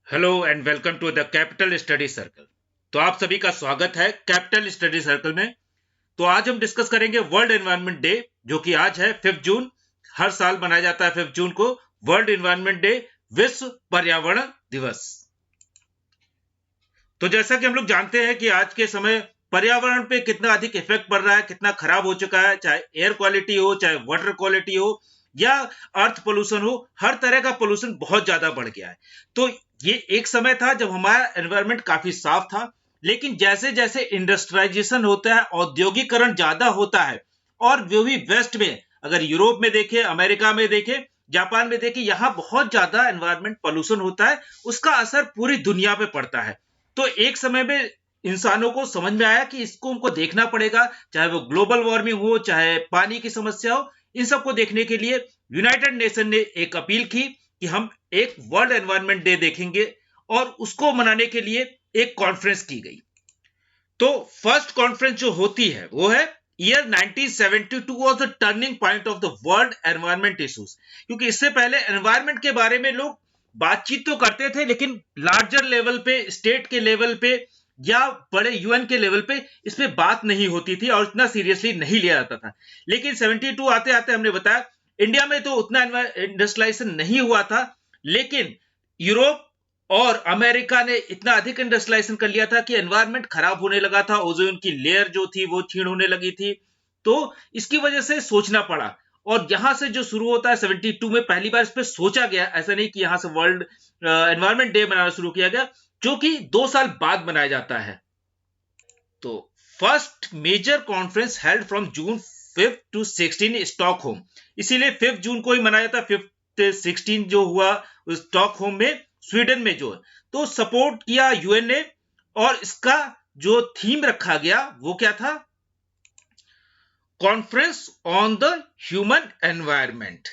Hello and welcome to the capital study circle. तो आप सभी का स्वागत है कैपिटल स्टडी सर्कल में। तो आज हम डिस्कस करेंगे वर्ल्ड एनवायरनमेंट डे, जो कि आज है 5 जून। हर साल मनाया जाता है 5 जून को वर्ल्ड एनवायरनमेंट डे, विश्व पर्यावरण दिवस। तो जैसा कि हम लोग जानते हैं कि आज के समय पर्यावरण पे कितना अधिक इफेक्ट पड़ रहा है, कितना खराब हो चुका है, चाहे एयर क्वालिटी हो, चाहे वाटर क्वालिटी हो या अर्थ पोल्यूशन हो, हर तरह का पोल्यूशन बहुत ज्यादा बढ़ गया है। तो ये एक समय था जब हमारा एनवायरनमेंट काफी साफ था, लेकिन जैसे जैसे इंडस्ट्रियलाइजेशन होता है, औद्योगिकरण ज्यादा होता है, और जो भी वेस्ट में, अगर यूरोप में देखे, अमेरिका में देखे, जापान में देखे, यहाँ बहुत ज्यादा एनवायरनमेंट पोल्यूशन होता है। उसका असर पूरी दुनिया पे पड़ता है। तो एक समय में इंसानों को समझ में आया कि इसको हमको देखना पड़ेगा, चाहे वो ग्लोबल वार्मिंग हो, चाहे पानी की समस्या हो। इन सबको देखने के लिए यूनाइटेड नेशन ने एक अपील की कि हम एक वर्ल्ड एनवायरनमेंट डे देखेंगे, और उसको मनाने के लिए एक कॉन्फ्रेंस की गई। तो फर्स्ट कॉन्फ्रेंस जो होती है वो है year 1972 was the turning point of the world environment issues. क्योंकि इससे पहले एनवायरनमेंट के बारे में लोग बातचीत तो करते थे, लेकिन लार्जर लेवल पे, स्टेट के लेवल पे या बड़े यूएन के लेवल पे इस पे बात नहीं होती थी और इतना सीरियसली नहीं लिया जाता था। लेकिन 72 आते आते हमने बताया इंडिया में तो उतना इंडस्ट्रियलाइजेशन नहीं हुआ था, लेकिन यूरोप और अमेरिका ने इतना अधिक इंडस्ट्रियलाइजेशन कर लिया था कि एनवायरनमेंट खराब होने लगा था, ओजोन की लेयर जो थी वो क्षीण होने लगी थी। तो इसकी वजह से सोचना पड़ा, और यहां से जो शुरू होता है 72 में पहली बार इस पे सोचा गया। ऐसा नहीं कि यहां से वर्ल्ड एनवायरनमेंट डे मनाना शुरू किया गया, जो कि 2 साल बाद मनाया जाता है। तो first major conference held from June 5 to 16 Stockholm. इसीलिए 5 जून को ही मनाया जाता है। 5 16 जो हुआ स्टॉकहोम में, स्वीडन में जो है। तो सपोर्ट किया यूएन ने, और इसका जो थीम रखा गया वो क्या था? Conference on the human environment.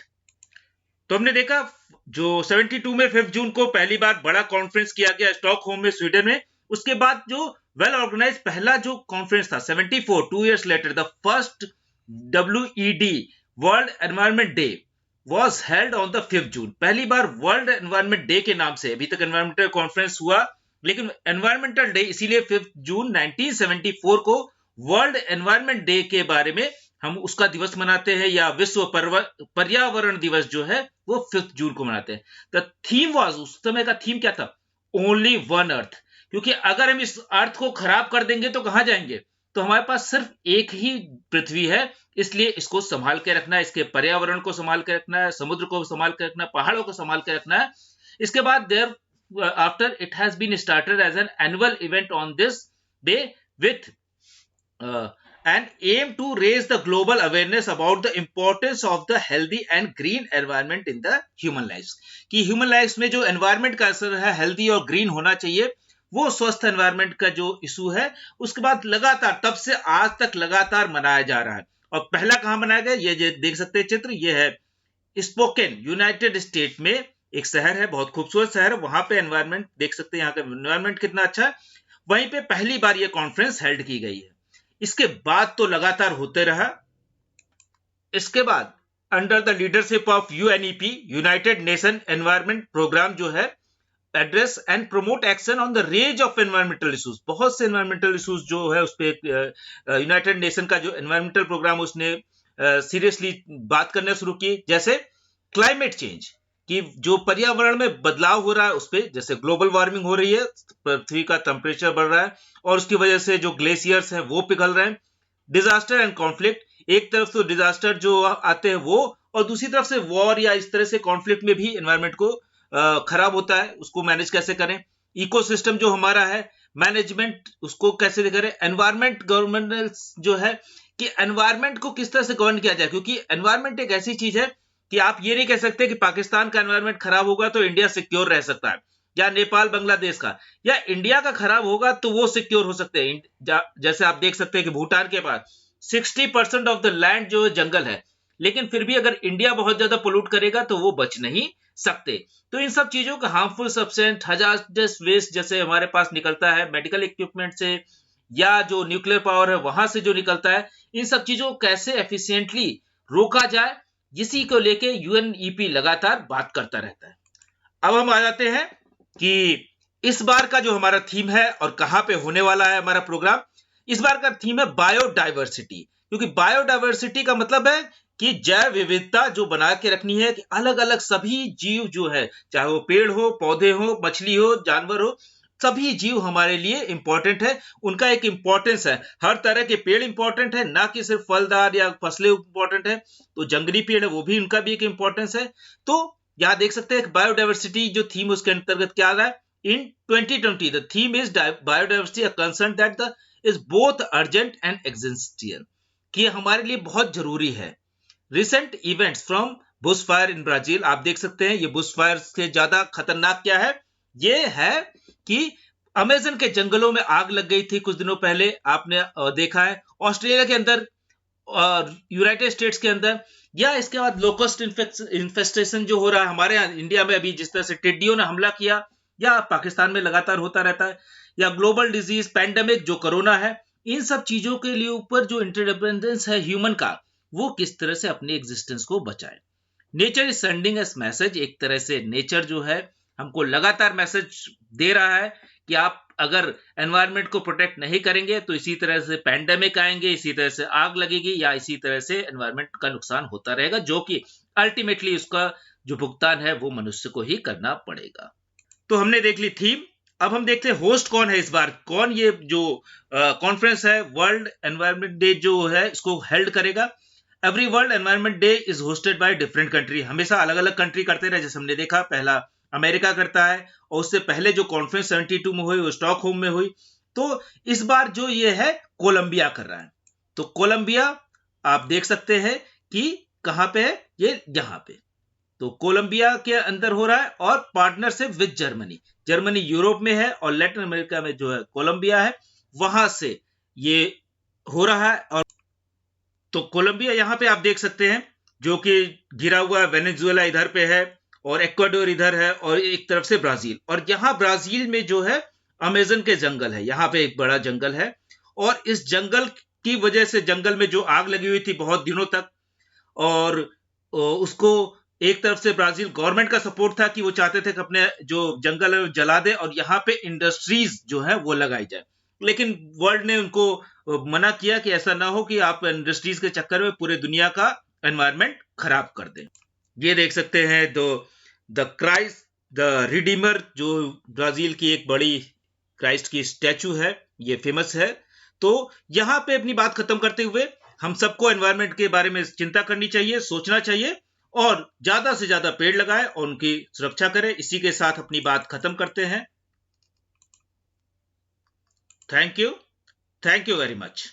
तो हमने देखा जो 72 में 5 जून को पहली बार बड़ा कॉन्फ्रेंस किया गया स्टॉकहोम में, स्वीडन में। उसके बाद जो वेल ऑर्गेनाइज पहला जो कॉन्फ्रेंस था 74, 2 years later, the first WED world environment day was held on the 5th जून। पहली बार वर्ल्ड एनवायरनमेंट डे के नाम से, अभी तक एनवायरमेंटल कॉन्फ्रेंस हुआ, लेकिन एनवायरमेंटल डे इसीलिए 5 जून 1974 को वर्ल्ड एनवायरनमेंट डे के बारे में हम उसका दिवस मनाते हैं, या विश्व पर्यावरण दिवस जो है वो 5 जून को मनाते हैं। द थीम वाज, उस समय का थीम क्या था? Only one earth. क्योंकि अगर हम इस अर्थ को खराब कर देंगे तो कहां जाएंगे? तो हमारे पास सिर्फ एक ही पृथ्वी है, इसलिए इसको संभाल के रखना है, इसके पर्यावरण को संभाल के रखना है, समुद्र को संभाल के रखना है, पहाड़ों को संभाल के रखना है। इसके बाद there after it has been started as an annual event on this day with an aim to raise the global awareness about the importance of the healthy and green environment in the human life. कि human life में जो environment का असर है, healthy और green होना चाहिए, वो स्वस्थ एनवायरनमेंट का जो इशू है, उसके बाद लगातार तब से आज तक लगातार मनाया जा रहा है। और पहला कहां मनाया गया, ये देख सकते हैं चित्र, ये है स्पोकन, यूनाइटेड स्टेट में एक शहर है, बहुत खूबसूरत शहर है। वहां पे एनवायरनमेंट देख सकते हैं, यहाँ का एनवायरनमेंट कितना अच्छा है। वहीं पे पहली बार ये कॉन्फ्रेंस हेल्ड की गई है। इसके बाद तो लगातार होते रहा। इसके बाद under the leadership of UNEP, United Nation environment programme जो है, address and promote action on the range of environmental issues. बहुत से एनवायरमेंटल इश्यूज जो है उस पे यूनाइटेड नेशन का जो एनवायरमेंटल प्रोग्राम, उसने सीरियसली बात करना शुरू की। जैसे क्लाइमेट चेंज, कि जो पर्यावरण में बदलाव हो रहा है उस पर, जैसे ग्लोबल वार्मिंग हो रही है, पृथ्वी का टेम्परेचर बढ़ रहा है, और उसकी वजह से जो ग्लेशियर्स हैं वो पिघल रहे हैं। डिजास्टर एंड कॉन्फ्लिक्ट, एक तरफ तो डिजास्टर जो आते हैं वो, और दूसरी तरफ से वॉर या इस तरह से कॉन्फ्लिक्ट में भी एनवायरमेंट को खराब होता है, उसको मैनेज कैसे करें। इकोसिस्टम जो हमारा है, मैनेजमेंट उसको कैसे करें। एनवायरमेंट गवर्नेंस जो है, कि एनवायरमेंट को किस तरह से गवर्न किया जाए। क्योंकि एनवायरमेंट एक ऐसी चीज है कि आप ये नहीं कह सकते कि पाकिस्तान का एनवायरमेंट खराब होगा तो इंडिया सिक्योर रह सकता है, या नेपाल बांग्लादेश का, या इंडिया का खराब होगा तो वो सिक्योर हो सकते हैं। जैसे आप देख सकते हैं कि भूटान के पास 60% ऑफ द लैंड जो है जंगल है, लेकिन फिर भी अगर इंडिया बहुत ज्यादा पोल्यूट करेगा तो वो बच नहीं सकते। तो इन सब चीजों का हार्मफुल सब्सटेंस, हजारडस वेस्ट जैसे हमारे पास निकलता है मेडिकल इक्विपमेंट से, या जो न्यूक्लियर पावर है वहां से जो निकलता है, इन सब चीजों को कैसे एफिशिएंटली रोका जाए, इसी को लेके यूएनईपी लगातार बात करता रहता है। अब हम आ जाते हैं कि इस बार का जो हमारा थीम है और कहां पे होने वाला है हमारा प्रोग्राम, इस बार का थीम है बायोडाइवर्सिटी। क्योंकि बायोडाइवर्सिटी का मतलब है कि जैव विविधता जो बना के रखनी है, कि अलग अलग सभी जीव जो है, चाहे वो पेड़ हो, पौधे हो, मछली हो, जानवर हो, सभी जीव हमारे लिए इंपॉर्टेंट है। उनका एक इंपॉर्टेंस है, हर तरह के पेड़ इंपॉर्टेंट है, ना कि सिर्फ फलदार या फसलें इंपॉर्टेंट है। तो जंगली पेड़ है वो भी, उनका भी एक इंपॉर्टेंस है। तो यहाँ देख सकते हैं बायोडाइवर्सिटी जो थीम उसके अंतर्गत क्या आ रहा है। In 2020, the theme is biodiversity, a concern that is both urgent and existential, कि ये हमारे लिए बहुत जरूरी है। Recent events from bushfire in Brazil, आप देख सकते हैं ये bushfire से ज्यादा खतरनाक क्या है, ये है कि अमेजन के जंगलों में आग लग गई थी कुछ दिनों पहले, आपने देखा है ऑस्ट्रेलिया के अंदर और यूनाइटेड स्टेट्स के अंदर, या इसके बाद लोकस्ट इन्फेस्टेशन जो हो रहा है हमारे यहाँ इंडिया में अभी, जिस तरह से टिड्डियों ने हमला किया, या पाकिस्तान में लगातार होता रहता है, या ग्लोबल डिजीज पैंडेमिक जो कोरोना है, इन सब चीजों के लिए ऊपर जो इंटरडिपेंडेंस है ह्यूमन का, वो किस तरह से अपनी एग्जिस्टेंस को बचाए। Nature is sending us message, एक तरह से नेचर जो है हमको लगातार मैसेज दे रहा है कि आप अगर एनवायरनमेंट को प्रोटेक्ट नहीं करेंगे तो इसी तरह से पैंडेमिक आएंगे, इसी तरह से आग लगेगी, या इसी तरह से एनवायरनमेंट का नुकसान होता रहेगा, जो कि अल्टीमेटली उसका जो भुगतान है वो मनुष्य को ही करना पड़ेगा। तो हमने देख ली थीम, अब हम देखते हैं होस्ट कौन है इस बार, कौन ये जो कॉन्फ्रेंस है वर्ल्ड एनवायरनमेंट डे जो है इसको हेल्ड करेगा। Every world environment day is hosted by different country, हमेशा अलग अलग कंट्री करते रहे, जैसे हमने देखा पहला अमेरिका करता है, और उससे पहले जो कॉन्फ्रेंस 72 में हुई वो स्टॉकहोम में हुई। तो इस बार जो ये है कोलंबिया कर रहा है। तो कोलंबिया आप देख सकते हैं कि कहां पे है, ये यहां पे। तो कोलंबिया के अंदर हो रहा है, और partnership with Germany, Germany Europe में है और लैटिन अमेरिका में जो है कोलंबिया है, वहां से ये हो रहा है। और तो कोलंबिया यहां पे आप देख सकते हैं जो कि घिरा हुआ है, वेनेजुएला इधर पे है और इक्वाडोर इधर है, और एक तरफ से ब्राजील, और यहां ब्राजील में जो है अमेजन के जंगल है, यहां पे एक बड़ा जंगल है, और इस जंगल की वजह से जंगल में जो आग लगी हुई थी बहुत दिनों तक, और उसको एक तरफ से ब्राजील गवर्नमेंट का सपोर्ट था कि वो चाहते थे कि अपने जो जंगल है जला दे और यहाँ पे इंडस्ट्रीज जो है वो लगाई जाए, लेकिन वर्ल्ड ने उनको मना किया कि ऐसा ना हो कि आप इंडस्ट्रीज के चक्कर में पूरे दुनिया का एनवायरनमेंट खराब कर दें। ये देख सकते हैं द क्राइस्ट द रिडीमर, जो ब्राजील की एक बड़ी क्राइस्ट की स्टैचू है, ये फेमस है। तो यहाँ पे अपनी बात खत्म करते हुए हम सबको एनवायरनमेंट के बारे में चिंता करनी चाहिए, सोचना चाहिए, और ज्यादा से ज्यादा पेड़ लगाएं और उनकी सुरक्षा करें। इसी के साथ अपनी बात खत्म करते हैं। Thank you very much.